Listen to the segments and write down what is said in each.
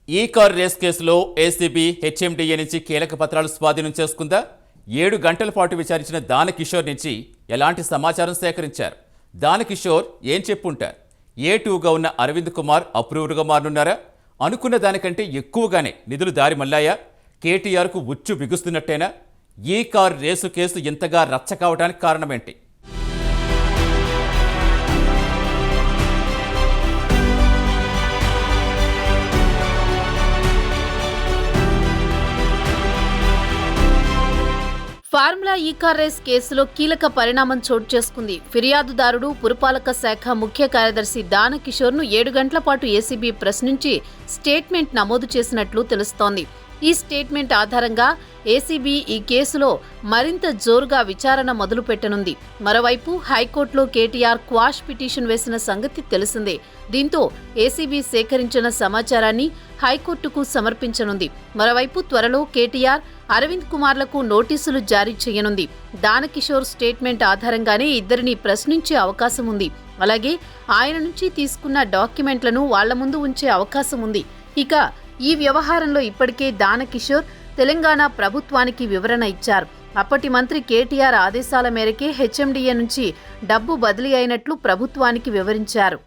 ఈ car race కేసులో ACB HMDA నుంచి కీలక పత్రాలు స్వాధీనం చేసుకుందా? 7 గంటల పాటు విచారించిన దానకిషోర్ నుంచి ఎలాంటి సమాచారం సేకరించారు? దానకిషోర్ ఏం చెప్పుంటారు? A2గా ఉన్న అరవింద్ కుమార్ అప్రూవర్గా మారనున్నారా? అనుకున్న దానికంటే ఎక్కువగానే నిధులు దారి మళ్ళాయా? కేటీఆర్కు ఉచ్చు బిగుస్తున్నట్టేనా? ఈ కార్ రేసు కేసు ఇంతగా రచ్చ కావడానికి కారణమేంటి? ఫార్ములా ఈ కార్ రేస్ కేసులో కీలక పరిణామం చోటు చేసుకుంది. ఫిర్యాదుదారుడు పురపాలక శాఖ ముఖ్య కార్యదర్శి దానకిషోర్ను 7 గంటల పాటు ఏసీబీ ప్రశ్నించి స్టేట్మెంట్ నమోదు చేసినట్లు తెలుస్తోంది. ఈ స్టేట్మెంట్ ఆధారంగా ఏసీబీ ఈ కేసులో మరింత జోరుగా విచారణ మొదలుపెట్టనుంది. మరోవైపు హైకోర్టులో కేటీఆర్ క్వాష్ పిటిషన్ వేసిన సంగతి తెలిసిందే. దీంతో ఏసీబీ సేకరించిన సమాచారాన్ని హైకోర్టుకు సమర్పించనుంది. మరోవైపు త్వరలో కేటీఆర్ అరవింద్ కుమార్లకు నోటీసులు జారీ చేయనుంది. దానకిషోర్ స్టేట్మెంట్ ఆధారంగానే ఇద్దరిని ప్రశ్నించే అవకాశం ఉంది. అలాగే ఆయన నుంచి తీసుకున్న డాక్యుమెంట్లను వాళ్ల ముందు ఉంచే అవకాశం ఉంది. ఇక ఈ వ్యవహారంలో ఇప్పటికే దానకిషోర్ తెలంగాణ ప్రభుత్వానికి వివరణ ఇచ్చారు. అప్పటి మంత్రి కేటీఆర్ ఆదేశాల మేరకే హెచ్ఎండిఏ నుంచి డబ్బు బదిలీ అయినట్లు ప్రభుత్వానికి వివరించారు.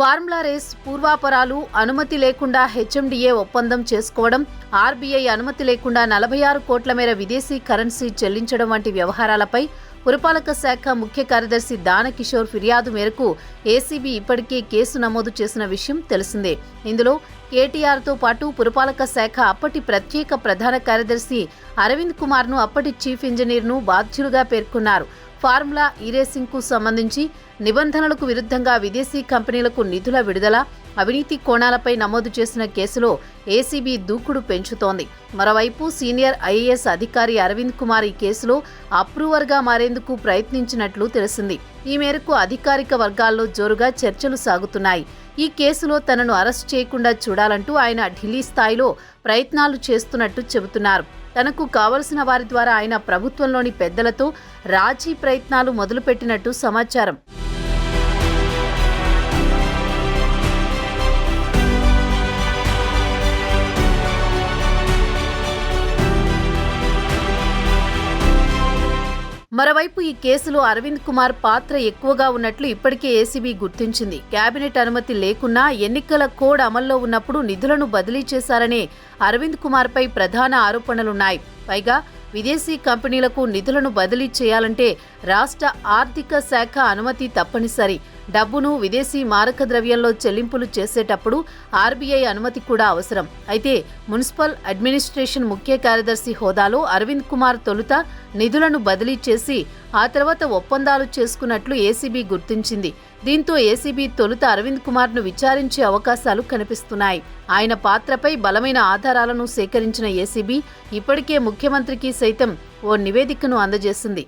ఫార్ములా రేస్ పూర్వాపరాలు, అనుమతి లేకుండా హెచ్ఎండిఏ ఒప్పందం చేసుకోవడం, ఆర్బీఐ అనుమతి లేకుండా 46 కోట్ల మేర విదేశీ కరెన్సీ చెల్లించడం వంటి వ్యవహారాలపై పురపాలక శాఖ ముఖ్య కార్యదర్శి దానకిషోర్ ఫిర్యాదు మేరకు ఏసీబీ ఇప్పటికే కేసు నమోదు చేసిన విషయం తెలిసిందే. ఇందులో కేటీఆర్తో పాటు పురపాలక శాఖ అప్పటి ప్రత్యేక ప్రధాన కార్యదర్శి అరవింద్ కుమార్ను, అప్పటి చీఫ్ ఇంజనీర్ను బాధ్యులుగా పేర్కొన్నారు. ఫార్ములా ఈ రేసింగ్కు సంబంధించి నిబంధనలకు విరుద్ధంగా విదేశీ కంపెనీలకు నిధుల విడుదల, అవినీతి కోణాలపై నమోదు చేసిన కేసులో ఏసీబీ దూకుడు పెంచుతోంది. మరోవైపు సీనియర్ ఐఏఎస్ అధికారి అరవింద్ కుమార్ ఈ కేసులో అప్రూవర్గా మారేందుకు ప్రయత్నించినట్లు తెలిసింది. ఈ మేరకు అధికారిక వర్గాల్లో జోరుగా చర్చలు సాగుతున్నాయి. ఈ కేసులో తనను అరెస్ట్ చేయకుండా చూడాలంటూ ఆయన ఢిల్లీ స్థాయిలో ప్రయత్నాలు చేస్తున్నట్టు చెబుతున్నారు. తనకు కావలసిన వారి ద్వారా ఆయన ప్రభుత్వంలోని పెద్దలతో రాజీ ప్రయత్నాలు మొదలుపెట్టినట్టు సమాచారం. మరోవైపు ఈ కేసులో అరవింద్ కుమార్ పాత్ర ఎక్కువగా ఉన్నట్లు ఇప్పటికే ఏసీబీ గుర్తించింది. కేబినెట్ అనుమతి లేకున్నా ఎన్నికల కోడ్ అమల్లో ఉన్నప్పుడు నిధులను బదిలీ చేశారనే అరవింద్ కుమార్పై ప్రధాన ఆరోపణలున్నాయి. పైగా విదేశీ కంపెనీలకు నిధులను బదిలీ చేయాలంటే రాష్ట్ర ఆర్థిక శాఖ అనుమతి తప్పనిసరి. డబ్బును విదేశీ మారక ద్రవ్యంలో చెల్లింపులు చేసేటప్పుడు ఆర్బీఐ అనుమతి కూడా అవసరం. అయితే మున్సిపల్ అడ్మినిస్ట్రేషన్ ముఖ్య కార్యదర్శి హోదాలో అరవింద్ కుమార్ తొలుత నిధులను బదిలీ చేసి ఆ తర్వాత ఒప్పందాలు చేసుకున్నట్లు ఏసీబీ గుర్తించింది. దీంతో ఏసీబీ తొలుత అరవింద్ కుమార్ను విచారించే అవకాశాలు కనిపిస్తున్నాయి. ఆయన పాత్రపై బలమైన ఆధారాలను సేకరించిన ఏసీబీ ఇప్పటికే ముఖ్యమంత్రికి సైతం ఓ నివేదికను అందజేసింది.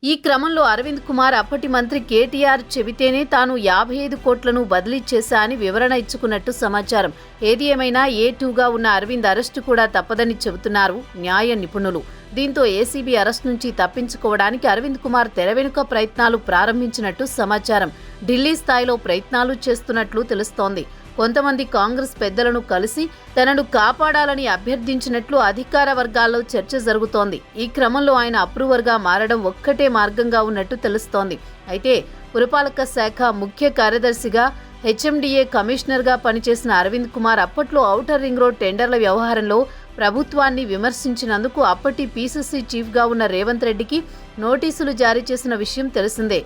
ఈ క్రమంలో అరవింద్ కుమార్ అప్పటి మంత్రి కేటీఆర్ చెబితేనే తాను 55 కోట్లను బదిలీ చేశా అని వివరణ ఇచ్చుకున్నట్టు సమాచారం. ఏది ఏమైనా A2గా ఉన్న అరవింద్ అరెస్టు కూడా తప్పదని చెబుతున్నారు న్యాయ నిపుణులు. దీంతో ఏసీబీ అరెస్ట్ నుంచి తప్పించుకోవడానికి అరవింద్ కుమార్ తెర వెనుక ప్రయత్నాలు ప్రారంభించినట్టు సమాచారం. ఢిల్లీ స్థాయిలో ప్రయత్నాలు చేస్తున్నట్లు తెలుస్తోంది. కొంతమంది కాంగ్రెస్ పెద్దలను కలిసి తనను కాపాడాలని అభ్యర్థించినట్లు అధికార వర్గాల్లో చర్చ జరుగుతోంది. ఈ క్రమంలో ఆయన అప్రూవర్గా మారడం ఒక్కటే మార్గంగా ఉన్నట్టు తెలుస్తోంది. అయితే పురపాలక శాఖ ముఖ్య కార్యదర్శిగా, హెచ్ఎండిఏ కమిషనర్గా పనిచేసిన అరవింద్ కుమార్ అప్పట్లో ఔటర్ రింగ్ రోడ్ టెండర్ల వ్యవహారంలో ప్రభుత్వాన్ని విమర్శించినందుకు అప్పటి పీసీసీ చీఫ్గా ఉన్న రేవంత్ రెడ్డికి నోటీసులు జారీ చేసిన విషయం తెలిసిందే.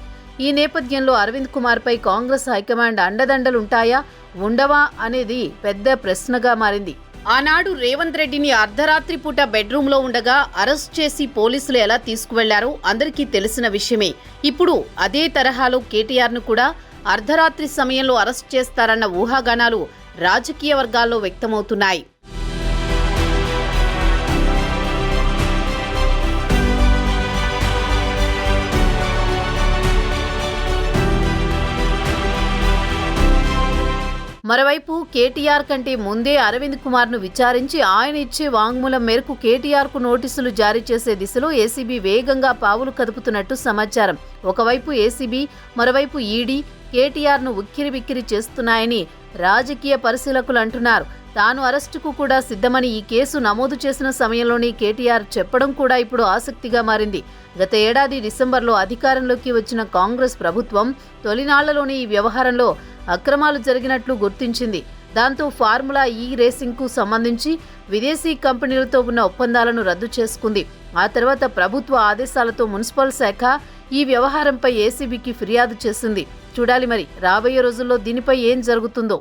ఈ నేపథ్యంలో అరవింద్ కుమార్పై కాంగ్రెస్ హైకమాండ్ అండదండలుంటాయా, ఉండవా అనేది పెద్ద ప్రశ్నగా మారింది. ఆనాడు రేవంత్ రెడ్డిని అర్ధరాత్రి పూట బెడ్రూమ్లో ఉండగా అరెస్ట్ చేసి పోలీసులు ఎలా తీసుకువెళ్లారో అందరికీ తెలిసిన విషయమే. ఇప్పుడు అదే తరహాలో కేటీఆర్ను కూడా అర్ధరాత్రి సమయంలో అరెస్ట్ చేస్తారన్న ఊహాగానాలు రాజకీయ వర్గాల్లో వ్యక్తమవుతున్నాయి. మరోవైపు కేటీఆర్ కంటే ముందే అరవింద్ కుమార్ను విచారించి ఆయన ఇచ్చే వాంగ్మూలం మేరకు కేటీఆర్కు నోటీసులు జారీ చేసే దిశలో ఏసీబీ వేగంగా పావులు కదుపుతున్నట్టు సమాచారం. ఒకవైపు ఏసీబీ, మరోవైపు ఈడీ కేటీఆర్ను ఉక్కిరిబిక్కిరి చేస్తున్నాయని రాజకీయ పరిశీలకులు అంటున్నారు. తాను అరెస్టుకు కూడా సిద్ధమని ఈ కేసు నమోదు చేసిన సమయంలోనే కేటీఆర్ చెప్పడం కూడా ఇప్పుడు ఆసక్తిగా మారింది. గత ఏడాది డిసెంబర్లో అధికారంలోకి వచ్చిన కాంగ్రెస్ ప్రభుత్వం తొలినాళ్లలోనే ఈ వ్యవహారంలో అక్రమాలు జరిగినట్లు గుర్తించింది. దాంతో ఫార్ములా ఈ రేసింగ్కు సంబంధించి విదేశీ కంపెనీలతో ఉన్న ఒప్పందాలను రద్దు చేసుకుంది. ఆ తర్వాత ప్రభుత్వ ఆదేశాలతో మున్సిపల్ శాఖ ఈ వ్యవహారంపై ఏసీబీకి ఫిర్యాదు చేసింది. చూడాలి మరి రాబోయే రోజుల్లో దీనిపై ఏం జరుగుతుందో.